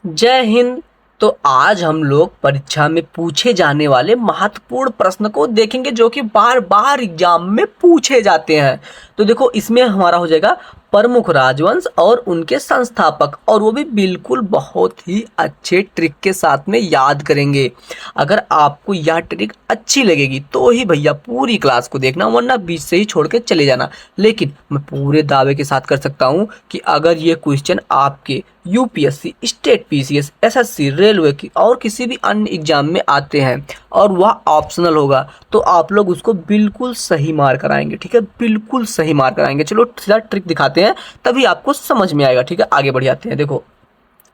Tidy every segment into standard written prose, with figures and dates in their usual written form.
जय हिंद। तो आज हम लोग परीक्षा में पूछे जाने वाले महत्वपूर्ण प्रश्न को देखेंगे जो कि बार बार एग्जाम में पूछे जाते हैं। तो देखो, इसमें हमारा हो जाएगा प्रमुख राजवंश और उनके संस्थापक, और वो भी बिल्कुल बहुत ही अच्छे ट्रिक के साथ में याद करेंगे। अगर आपको यह ट्रिक अच्छी लगेगी तो ही भैया पूरी क्लास को देखना, वरना बीच से ही छोड़ के चले जाना। लेकिन मैं पूरे दावे के साथ कर सकता हूँ कि अगर ये क्वेश्चन आपके UPSC, state PCS, SSC, railway की और किसी भी अन्य एग्जाम में आते हैं और वह ऑप्शनल होगा, तो आप लोग उसको बिल्कुल सही मार्क कराएंगे। ठीक है, बिल्कुल सही मार्क कराएंगे। चलो सीधा ट्रिक दिखाते हैं, तभी आपको समझ में आएगा। ठीक है, आगे बढ़ जाते हैं। देखो,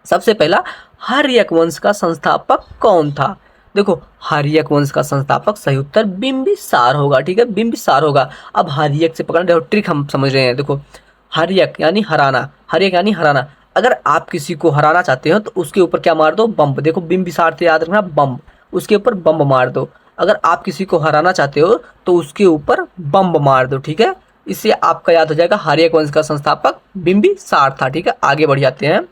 सबसे पहला, हर्यक वंश का संस्थापक कौन था? देखो, हर्यक वंश का संस्थापक सही उत्तर बिंबिसार होगा। ठीक है, बिंबिसार होगा। अब हर्यक से पकड़ना, देखो ट्रिक हम समझ रहे हैं। देखो, हर्यक यानी हराना, हर्यक यानी हराना। अगर आप किसी को हराना चाहते हो तो उसके ऊपर क्या मार दो? बम्ब। देखो, बिंबिसार से याद रखना, बम्ब, उसके ऊपर बम्ब मार दो। अगर आप किसी को हराना चाहते हो तो उसके ऊपर बम्ब मार दो। ठीक है, इससे आपका याद हो जाएगा हर्यक वंश का संस्थापक बिंबिसार था। ठीक है, आगे बढ़ जाते हैं।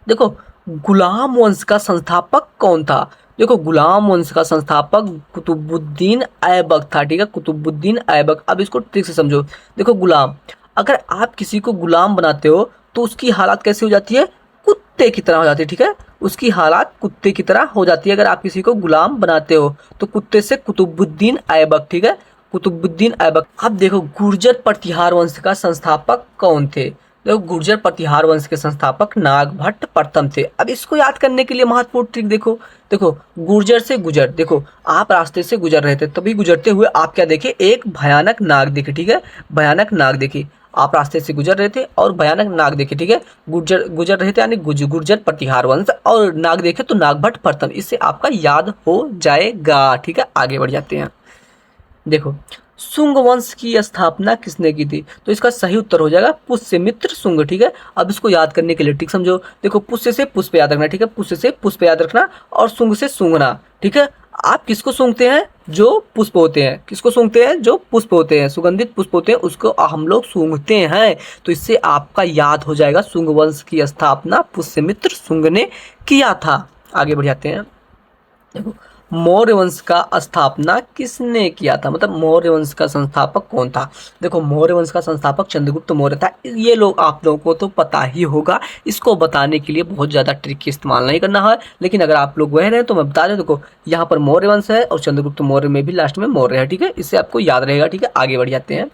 देखो, गुलाम वंश का संस्थापक कौन था? देखो, गुलाम वंश का संस्थापक कुतुबुद्दीन ऐबक था। ठीक है, कुतुबुद्दीन ऐबक। अब इसको ठीक से समझो। देखो, गुलाम, अगर आप किसी को गुलाम बनाते हो तो उसकी हालत कैसे हो जाती है? कुत्ते की तरह हो जाती है। ठीक है, उसकी हालत कुत्ते की तरह हो जाती है अगर आप किसी को गुलाम बनाते हो। तो कुत्ते से कुतुबुद्दीन ऐबक। ठीक है, कुतुबुद्दीन ऐबक। अब देखो, गुर्जर प्रतिहार वंश का संस्थापक कौन थे? देखो, गुर्जर प्रतिहार वंश के संस्थापक नागभट्ट प्रथम थे। अब इसको याद करने के लिए महत्वपूर्ण ट्रिक देखो। देखो, गुर्जर से गुजर, देखो आप रास्ते से गुजर रहे थे, तभी गुजरते हुए आप क्या देखे? एक भयानक नाग देखे। ठीक है, भयानक नाग देखी। आप रास्ते से गुजर रहे थे और भयानक नाग देखे। ठीक है, गुजर गुजर रहे थे यानी गुर्जर प्रतिहार वंश, और नाग देखे तो नागभट्ट प्रथम। इससे आपका याद हो जाएगा। ठीक है, आगे बढ़ जाते हैं। देखो, शुंग वंश की स्थापना किसने की थी? तो इसका सही उत्तर हो जाएगा पुष्यमित्र शुंग। ठीक है, अब इसको याद करने के लिए ठीक समझो। देखो, पुष्य से पुष्प याद रखना। ठीक है, पुष्य से पुष्प याद रखना, और शुंग से सूंघना। ठीक है, आप किसको सूंघते हैं? जो पुष्प होते हैं। किसको सूंघते हैं? जो पुष्प होते हैं, सुगंधित पुष्प होते हैं, उसको हम लोग सूंघते हैं। तो इससे आपका याद हो जाएगा शुंग वंश की स्थापना पुष्यमित्र शुंग ने किया था। आगे बढ़ जाते हैं। देखो, मौर्य वंश का स्थापना किसने किया था? मतलब मौर्य वंश का संस्थापक कौन था? देखो, मौर्य वंश का संस्थापक चंद्रगुप्त मौर्य था। ये लोग आप लोगों को तो पता ही होगा। इसको बताने के लिए बहुत ज़्यादा ट्रिक की इस्तेमाल नहीं करना है, लेकिन अगर आप लोग वह रहे तो मैं बता दें। देखो, यहाँ पर मौर्य वंश है और चंद्रगुप्त मौर्य में भी लास्ट में मौर्य है। ठीक है, इससे आपको याद रहेगा। ठीक है, आगे बढ़ जाते हैं।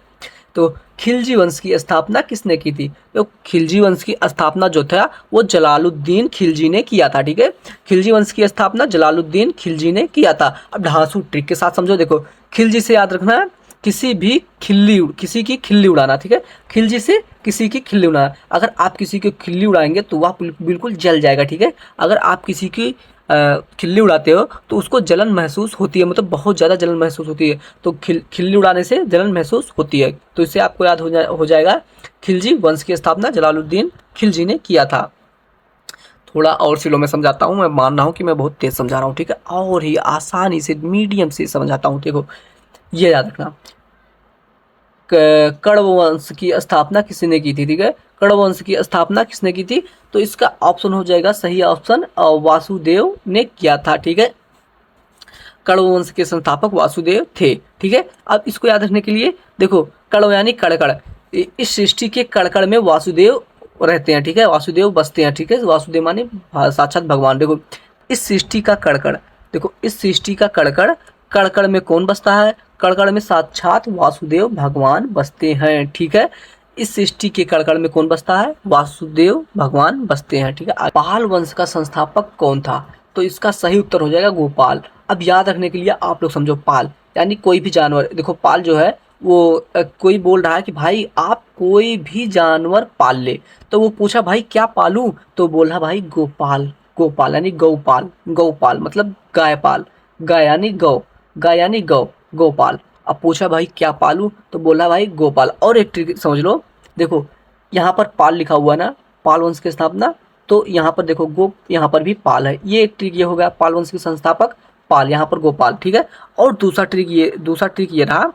तो खिलजी वंश की स्थापना किसने की थी? तो खिलजी वंश की स्थापना जो था वो जलालुद्दीन खिलजी ने किया था। ठीक है, खिलजी वंश की स्थापना जलालुद्दीन खिलजी ने किया था। अब ढांसू ट्रिक के साथ समझो। देखो, खिलजी से याद रखना है किसी की खिल्ली उड़ाना। ठीक है, खिलजी से किसी की खिल्ली उड़ाना। अगर आप किसी की खिल्ली उड़ाएंगे तो वह बिल्कुल जल जाएगा। ठीक है, अगर आप किसी की खिल्ली उड़ाते हो तो उसको जलन महसूस होती है, मतलब बहुत ज़्यादा जलन महसूस होती है। तो खिल्ली उड़ाने से जलन महसूस होती है। तो इससे आपको याद हो जाएगा खिलजी वंश की स्थापना जलालुद्दीन खिलजी ने किया था। थोड़ा और स्लो में समझाता हूँ। मैं मान रहा हूँ कि मैं बहुत तेज समझा रहा हूँ। ठीक है, और ही आसानी से मीडियम से समझाता हूँ। देखो, ये याद रखना, कण्व वंश की स्थापना किसने की थी? ठीक है, कण्व वंश की स्थापना किसने की थी? तो इसका ऑप्शन हो जाएगा सही ऑप्शन, वासुदेव ने किया था। ठीक है, कण्व वंश के संस्थापक वासुदेव थे। ठीक है, अब इसको याद रखने के लिए देखो, कण्व यानी कड़कड़, इस सृष्टि के कड़कड़ में वासुदेव रहते हैं। ठीक है, वासुदेव बसते हैं। ठीक है, वासुदेव माने साक्षात भगवान। देखो, इस सृष्टि का कड़कड़, देखो इस सृष्टि का कड़कड़, कड़कड़ में कौन बसता है? कड़कड़ में साक्षात वासुदेव भगवान बसते हैं। ठीक है, इस सृष्टि के कड़कड़ में कौन बसता है? वासुदेव भगवान बसते हैं। ठीक है, पाल वंश का संस्थापक कौन था? तो इसका सही उत्तर हो जाएगा गोपाल। अब याद रखने के लिए आप लोग समझो, पाल यानी कोई भी जानवर। देखो, पाल जो है वो कोई बोल रहा है कि भाई आप कोई भी जानवर पाल ले, तो वो पूछा भाई क्या पालूं? तो बोला भाई गोपाल। गोपाल यानी गौपाल, गौपाल मतलब गाय पाल, गाय यानी गौ, गाय यानी गौ, गोपाल। अब पूछा भाई क्या पालूं? तो बोला भाई गोपाल। और एक ट्रिक समझ लो। देखो, यहाँ पर पाल लिखा हुआ ना, पाल वंश की स्थापना, तो यहाँ पर देखो गो, यहाँ पर भी पाल है। ये एक ट्रिक ये हो गया, पाल वंश के संस्थापक पाल, यहाँ पर गोपाल। ठीक है, और दूसरा ट्रिक ये रहा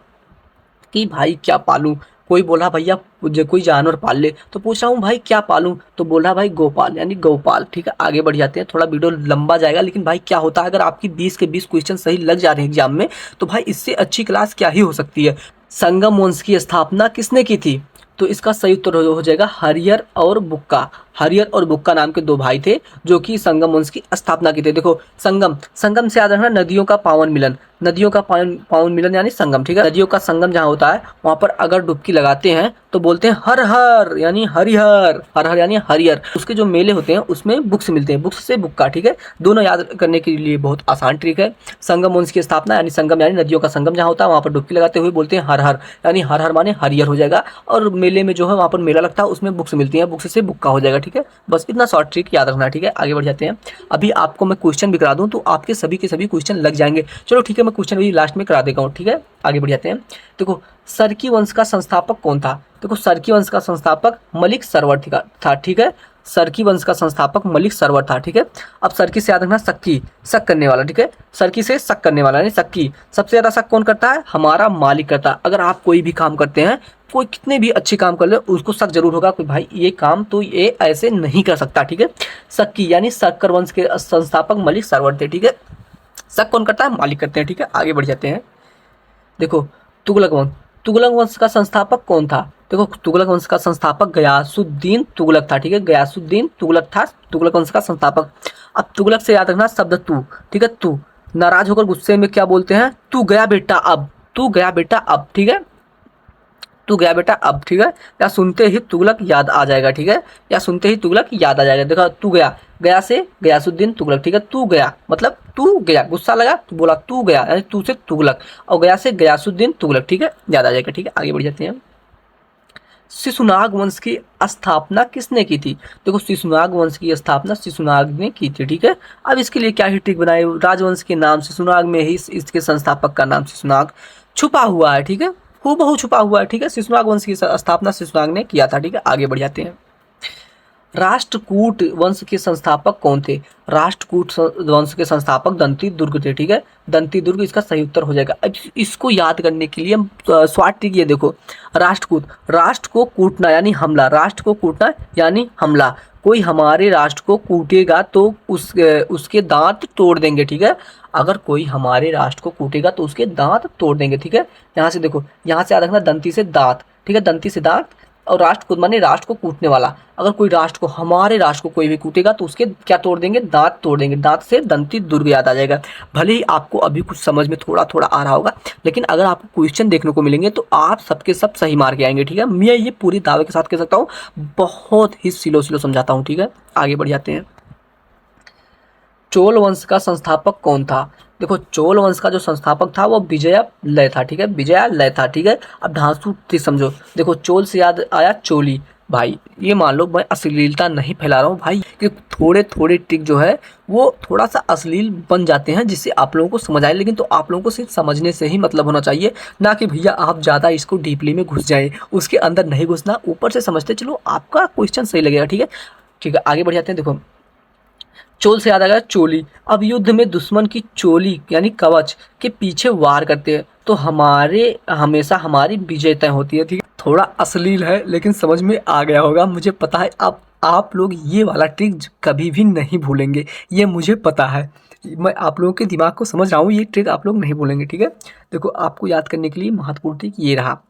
कि भाई क्या पालूं? कोई बोला भैया कोई जानवर पाल ले, तो पूछ रहा हूँ भाई क्या पालूं, तो बोला भाई गोपाल यानी गौपाल। ठीक है, आगे बढ़ जाते हैं, थोड़ा वीडियो लंबा जाएगा, लेकिन भाई क्या होता है अगर आपकी 20 के 20 क्वेश्चन सही लग जा रहे हैं एग्जाम में, तो भाई इससे अच्छी क्लास क्या ही हो सकती है। संगम वंश की स्थापना किसने की थी, तो इसका सही उत्तर हो जाएगा हरियर और बुक्का। हरियर और बुक्का नाम के दो भाई थे जो कि संगम वंश की स्थापना की थे। देखो संगम, संगम से याद रखना नदियों का पावन मिलन, नदियों का पावन मिलन यानी संगम। ठीक है, नदियों का संगम जहाँ होता है वहां पर अगर डुबकी लगाते हैं तो बोलते हैं हर हर यानी हरिहर, हर हर यानी हरियर। उसके जो मेले होते हैं उसमें बुक्स मिलते हैं, बुक्स से बुक्का। ठीक है, दोनों याद करने के लिए बहुत आसान ट्रिक है। संगम वंश की स्थापना यानी संगम यानी नदियों का संगम जहाँ होता है वहां पर डुबकी लगाते हुए बोलते हैं हर हर, यानी हर हर माने हरियर हो जाएगा। और मेले में जो है वहां पर मेला लगता है उसमें बुक्स मिलती हैं, बुक्स से बुक्का हो जाएगा। ठीक है, बस इतना शॉर्ट ट्रिक याद रखना। ठीक है, आगे बढ़ जाते हैं। अभी आपको मैं क्वेश्चन भी करा दूं तो आपके सभी के सभी क्वेश्चन लग जाएंगे। चलो ठीक है, मैं क्वेश्चन भी लास्ट में करा देगा हूँ। ठीक है, आगे बढ़ जाते हैं। देखो सरकी वंश का संस्थापक कौन था, देखो सरकी वंश का संस्थापक मलिक सरवर था। ठीक है, सरकी वंश का संस्थापक मलिक सरवर था। ठीक है, अब सरकी से याद रखना सक्की, शक करने वाला। ठीक है, सरकी से शक करने वाला यानी सक्की। सबसे ज्यादा शक कौन करता है, हमारा मालिक करता है। अगर आप कोई भी काम करते हैं, कोई कितने भी अच्छे काम कर ले, उसको शक जरूर होगा कि भाई ये काम तो ये ऐसे नहीं कर सकता। ठीक है, सक्की यानी शक्कर वंश के संस्थापक मलिक सरवर थे। ठीक है, शक कौन करता है, मालिक करते हैं। ठीक है, आगे बढ़ जाते हैं। देखो तुगलक वंश, तुगलक वंश का संस्थापक कौन था, देखो तुगलक वंश का संस्थापक गयासुद्दीन तुगलक था। ठीक है, गयासुद्दीन तुगलक था तुगलक वंश का संस्थापक। अब तुगलक से याद रखना शब्द तू। ठीक है, तू नाराज होकर गुस्से में क्या बोलते हैं, तू गया बेटा अब, तू गया बेटा अब। ठीक है, तू गया बेटा अब। ठीक है, या सुनते ही तुगलक याद आ जाएगा। ठीक है, या सुनते ही तुगलक याद आ जाएगा। देखो तू गया, गया से गयासुद्दीन तुगलक। ठीक है, तू गया मतलब तू गया, गुस्सा लगा तो बोला तू गया यानी तू से तुगलक, और गया से गयासुद्दीन तुगलक। ठीक है, याद आ जाएगा। ठीक है, आगे बढ़ जाते हैं। शिशुनाग वंश की स्थापना किसने की थी, देखो शिशुनाग वंश की स्थापना शिशुनाग ने की थी। ठीक है, अब इसके लिए क्या ही ट्रिक बनाए, राजवंश के नाम शिशुनाग में ही इसके संस्थापक का नाम शिशुनाग छुपा हुआ है। ठीक है, हूबहू छुपा हुआ है। ठीक है, शिशुनाग वंश की स्थापना शिशुनाग ने किया था। ठीक है, आगे बढ़ जाते हैं। राष्ट्रकूट वंश के संस्थापक कौन थे, राष्ट्रकूट वंश के संस्थापक दंती दुर्ग थे। ठीक है, दंती दुर्ग इसका सही उत्तर हो जाएगा। अब इसको याद करने के लिए हम शॉर्ट ट्रिक ये देखो, राष्ट्रकूट, राष्ट्र को कूटना यानी हमला, राष्ट्र को कूटना यानी हमला। कोई हमारे राष्ट्र को कूटेगा तो उसके दांत तोड़ देंगे। ठीक है, अगर कोई हमारे राष्ट्र को कूटेगा तो उसके दांत तोड़ देंगे। ठीक है, यहाँ से देखो, यहाँ से याद रखना दंती से दांत। ठीक है, दंती से दांत, और राष्ट्र को माने राष्ट्र को कूटने वाला। अगर कोई राष्ट्र को, हमारे राष्ट्र को कोई भी कूटेगा तो उसके क्या तोड़ देंगे, दांत तोड़ देंगे। दांत से दंती दुर्ग याद आ जाएगा। भले ही आपको अभी कुछ समझ में थोड़ा थोड़ा आ रहा होगा, लेकिन अगर आपको क्वेश्चन देखने को मिलेंगे तो आप सबके सब सही मार के आएंगे। ठीक है, मैं ये पूरी दावे के साथ कह सकता हूँ, बहुत ही सिलो सिलो समझाता हूँ। ठीक है, आगे बढ़ जाते हैं। चोल वंश का संस्थापक कौन था, देखो चोल वंश का जो संस्थापक था वो विजयालय था। ठीक है, विजयालय था। ठीक है, अब धांसू ठीक समझो। देखो चोल से याद आया चोली, भाई ये मान लो मैं अश्लीलता नहीं फैला रहा हूँ भाई, कि थोड़े थोड़े ट्रिक जो है वो थोड़ा सा अश्लील बन जाते हैं जिससे आप लोगों को समझ आए, लेकिन तो आप लोगों को सिर्फ समझने से ही मतलब होना चाहिए, ना कि भैया आप ज़्यादा इसको डीपली में घुस जाए, उसके अंदर नहीं घुसना, ऊपर से समझते चलो आपका क्वेश्चन सही लगेगा। ठीक है, ठीक है, आगे बढ़ जाते हैं। देखो चोल से याद आ गया चोली। अब युद्ध में दुश्मन की चोली यानी कवच के पीछे वार करते हैं तो हमारे हमेशा हमारी विजय तय होती है। ठीक है, थोड़ा अश्लील है लेकिन समझ में आ गया होगा, मुझे पता है। आप लोग ये वाला ट्रिक कभी भी नहीं भूलेंगे, ये मुझे पता है। मैं आप लोगों के दिमाग को समझ रहा हूँ, ये ट्रिक आप लोग नहीं भूलेंगे। ठीक है, देखो आपको याद करने के लिए महत्वपूर्ण ट्रिक ये रहा,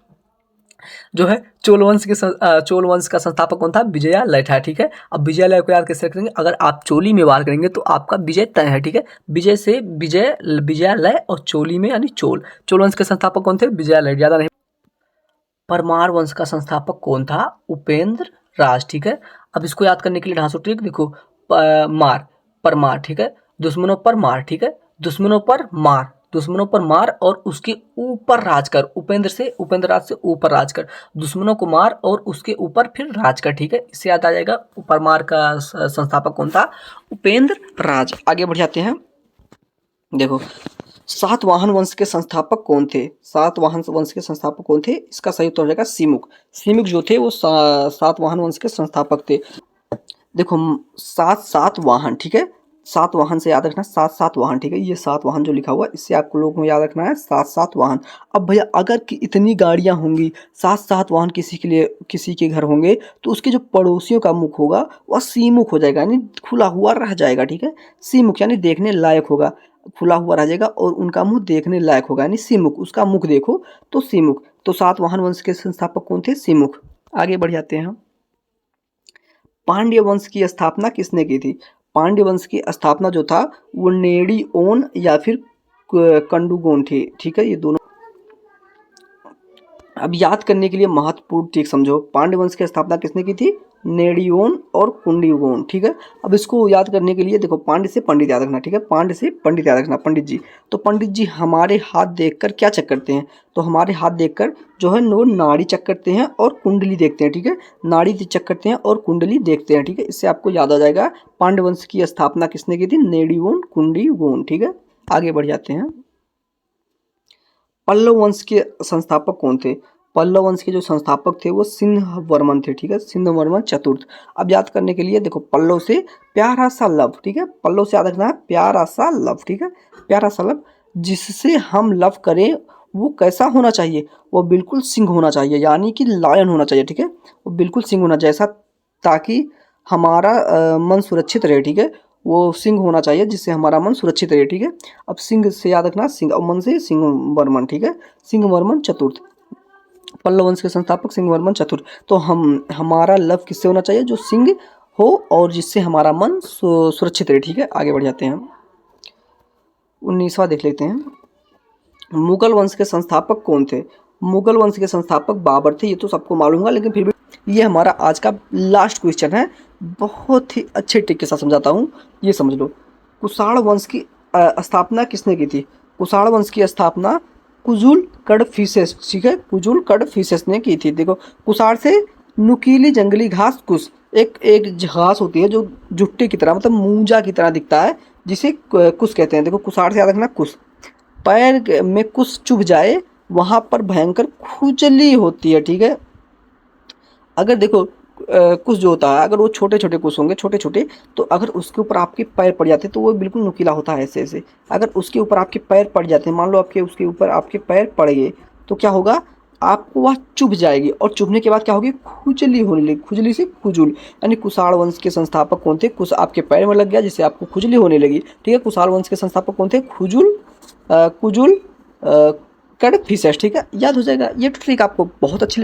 जो है चोल वंश का संस्थापक कौन था, विजयालय था। ठीक है, अब विजयालय को याद कैसे रखेंगे, अगर आप चोली में वार करेंगे तो आपका विजय तय है। ठीक है, विजय से विजयालय और चोली में यानी चोल वंश के संस्थापक कौन थे, विजयालय, ज्यादा नहीं। परमार वंश का संस्थापक कौन था, उपेंद्र राज। ठीक है, अब इसको याद करने के लिए ढांसो ट्रिक देखो, मार, परमार। ठीक है, दुश्मनों पर मार। ठीक है, दुश्मनों पर मार, दुश्मनों पर मार और उसके ऊपर राज कर, उपेंद्र राज से ऊपर राज कर, दुश्मनों को मार और उसके ऊपर फिर राज कर। ठीक है, इससे याद आ जाएगा परमार का संस्थापक कौन था, उपेंद्र राज। आगे बढ़ जाते हैं। देखो सातवाहन वंश के संस्थापक कौन थे, सातवाहन वंश के संस्थापक कौन थे, इसका सही उत्तर हो जाएगा सिमुक। सिमुक जो थे वो सातवाहन वंश के संस्थापक थे। देखो सात वाहन, ठीक है, सातवाहन से याद रखना, सातवाहन, ठीक है। ये सातवाहन जो लिखा हुआ है इससे आपको लोगों को याद रखना है सातवाहन। अब भैया अगर कि इतनी गाड़ियां होंगी, सातवाहन किसी के लिए, किसी के घर होंगे, तो उसके जो पड़ोसियों का मुख होगा वह सीमुख हो जाएगा, यानी खुला हुआ रह जाएगा, ठीक है। सीमुख यानी देखने लायक होगा, खुला हुआ रह जाएगा और उनका मुंह देखने लायक होगा, यानी सीमुख, उसका मुख देखो तो सीमुख। तो सातवाहन वंश के संस्थापक कौन थे? सीमुख। आगे बढ़ जाते हैं हम। पांड्य वंश की स्थापना किसने की थी? पांड्य वंश की स्थापना जो था वो नेडिओन या फिर कंडुगोन थे, ठीक है। ये दोनों अब याद करने के लिए महत्वपूर्ण ट्रिक समझो। पांड्य वंश की स्थापना किसने की थी? नेडियोन और कुंडीगोन, ठीक है। अब इसको याद करने के लिए देखो, पांड्य से पंडित याद रखना, ठीक है। पांड्य से पंडित याद रखना, पंडित जी। तो पंडित जी हमारे हाथ देखकर क्या चेक करते हैं? तो हमारे हाथ देखकर जो है वो नाड़ी चेक करते हैं और कुंडली देखते हैं, ठीक है। नाड़ी चेक करते हैं और कुंडली देखते हैं, ठीक है। इससे आपको याद आ जाएगा पांड्य वंश की स्थापना किसने की थी? नेडियोन कुंडीगोन, ठीक है। आगे बढ़ जाते हैं। पल्लव वंश के संस्थापक कौन थे? पल्लव वंश के जो संस्थापक थे वो सिंहवर्मन थे, ठीक है। सिंहवर्मन चतुर्थ। अब याद करने के लिए देखो, पल्लव से प्यारा सा लव, ठीक है। पल्लव से याद रखना है प्यारा सा लव, ठीक है। प्यारा सा लव, जिससे हम लव करें वो कैसा होना चाहिए? वो बिल्कुल सिंह होना चाहिए, यानी कि लायन होना चाहिए, ठीक है। वो बिल्कुल सिंह होना चाहिए, ऐसा ताकि हमारा मन सुरक्षित रहे, ठीक है। वो सिंह होना चाहिए जिससे हमारा मन सुरक्षित रहे, ठीक है। अब सिंह से याद रखना, सिंह, और मन से सिंहवर्मन, ठीक है। सिंहवर्मन चतुर्थ, पल्लव वंश के संस्थापक सिंहवर्मन चतुर्थ। तो हमारा लव किससे होना चाहिए? जो सिंह हो और जिससे हमारा मन सुरक्षित रहे, ठीक है। आगे बढ़ जाते हैं हम। 19वां देख लेते हैं। मुगल वंश के संस्थापक कौन थे? मुगल वंश के संस्थापक बाबर थे, ये तो सबको मालूम होगा, लेकिन फिर भी ये हमारा आज का लास्ट क्वेश्चन है। बहुत ही अच्छे ट्रिक के साथ समझाता हूँ, ये समझ लो। कुषाण वंश की स्थापना किसने की थी? कुषाण वंश की स्थापना कुजुल कडफिसेस, ठीक है। कुजुल कडफिसेस ने की थी। देखो, कुषाण से नुकीली जंगली घास कुश, एक घास होती है जो जुट्टे की तरह, मतलब मूंजा की तरह दिखता है, जिसे कुश कहते हैं। देखो, कुषाण से याद रखना कुश। पैर में कुछ चुभ जाए वहां पर भयंकर खुजली होती है, ठीक है। अगर देखो कुछ जो होता है, अगर वो छोटे छोटे कुछ होंगे, छोटे छोटे, तो अगर उसके ऊपर आपके पैर पड़ जाते तो वो बिल्कुल नुकीला होता है, ऐसे ऐसे। अगर उसके ऊपर आपके पैर पड़ जाते हैं, मान लो आपके उसके ऊपर आपके पैर पड़ गए, तो क्या होगा? आपको वह चुभ जाएगी, और चुभने के बाद क्या होगी? खुजली होने लगी। खुजली से खुजुल, यानी कुषाण वंश के संस्थापक कौन थे? कुछ आपके पैर में लग गया जिससे आपको खुजली होने लगी, ठीक है। कुषाण वंश के संस्थापक कौन थे? कुजुल कडफिसेस, ठीक है। याद हो जाएगा। ये ट्रिक आपको बहुत अच्छी